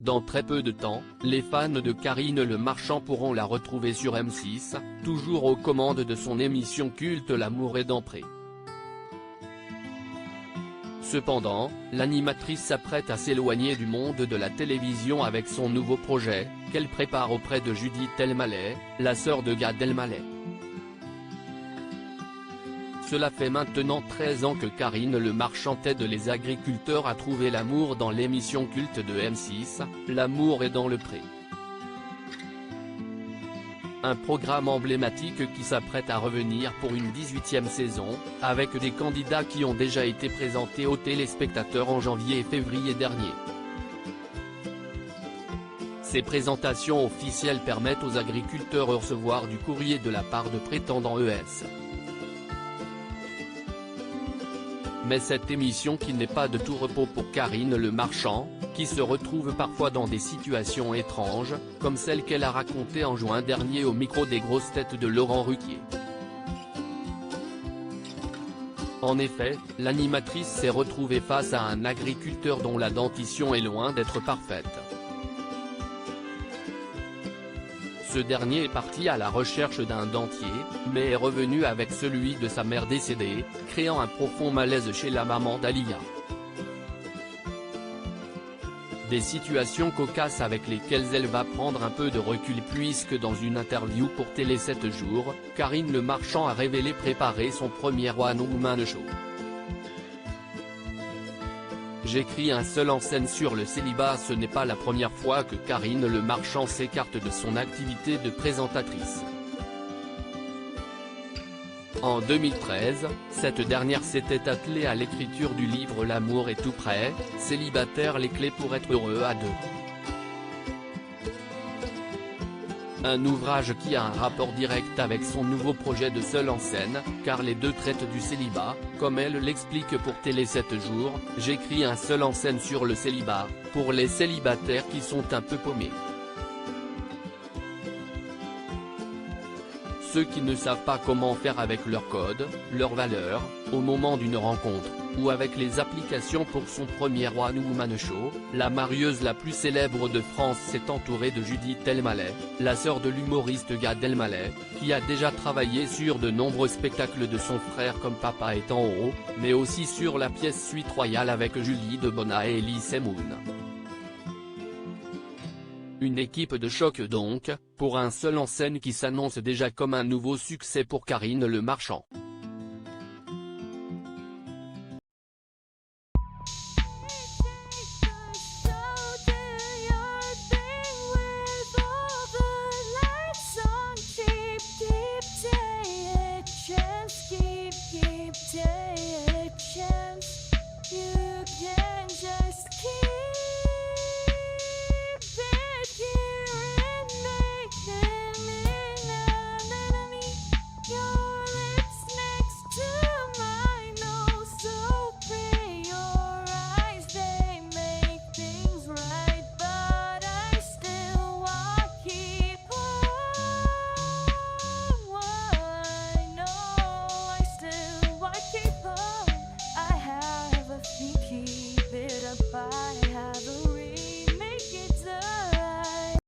Dans très peu de temps, les fans de Karine Le Marchand pourront la retrouver sur M6, toujours aux commandes de son émission culte L'amour est dans Pré. Cependant, l'animatrice s'apprête à s'éloigner du monde de la télévision avec son nouveau projet, qu'elle prépare auprès de Judith Elmaleh, la sœur de Gad Elmaleh. Cela fait maintenant 13 ans que Karine Le Marchand aide les agriculteurs à trouver l'amour dans l'émission culte de M6, L'amour est dans le pré. Un programme emblématique qui s'apprête à revenir pour une 18e saison, avec des candidats qui ont déjà été présentés aux téléspectateurs en janvier et février dernier. Ces présentations officielles permettent aux agriculteurs de recevoir du courrier de la part de prétendants ES. Mais cette émission qui n'est pas de tout repos pour Karine Le Marchand, qui se retrouve parfois dans des situations étranges, comme celle qu'elle a racontée en juin dernier au micro des grosses têtes de Laurent Ruquier. En effet, l'animatrice s'est retrouvée face à un agriculteur dont la dentition est loin d'être parfaite. Ce dernier est parti à la recherche d'un dentier, mais est revenu avec celui de sa mère décédée, créant un profond malaise chez la maman d'Alia. Des situations cocasses avec lesquelles elle va prendre un peu de recul puisque dans une interview pour Télé 7 jours, Karine Le Marchand a révélé préparer son premier One Woman Show. J'écris un seul en scène sur le célibat. Ce n'est pas la première fois que Karine Le Marchand s'écarte de son activité de présentatrice. En 2013, cette dernière s'était attelée à l'écriture du livre L'amour est tout près, célibataire les clés pour être heureux à deux. Un ouvrage qui a un rapport direct avec son nouveau projet de seul en scène, car les deux traitent du célibat, comme elle l'explique pour Télé 7 jours, j'écris un seul en scène sur le célibat, pour les célibataires qui sont un peu paumés. Ceux qui ne savent pas comment faire avec leurs codes, leurs valeurs, au moment d'une rencontre, ou avec les applications pour son premier One Woman Show, la marieuse la plus célèbre de France s'est entourée de Judith Elmaleh, la sœur de l'humoriste Gad Elmaleh, qui a déjà travaillé sur de nombreux spectacles de son frère comme Papa est en haut, mais aussi sur la pièce Suite Royale avec Julie Debona et Elise Moon. Une équipe de choc donc, pour un seul en scène qui s'annonce déjà comme un nouveau succès pour Karine Le Marchand.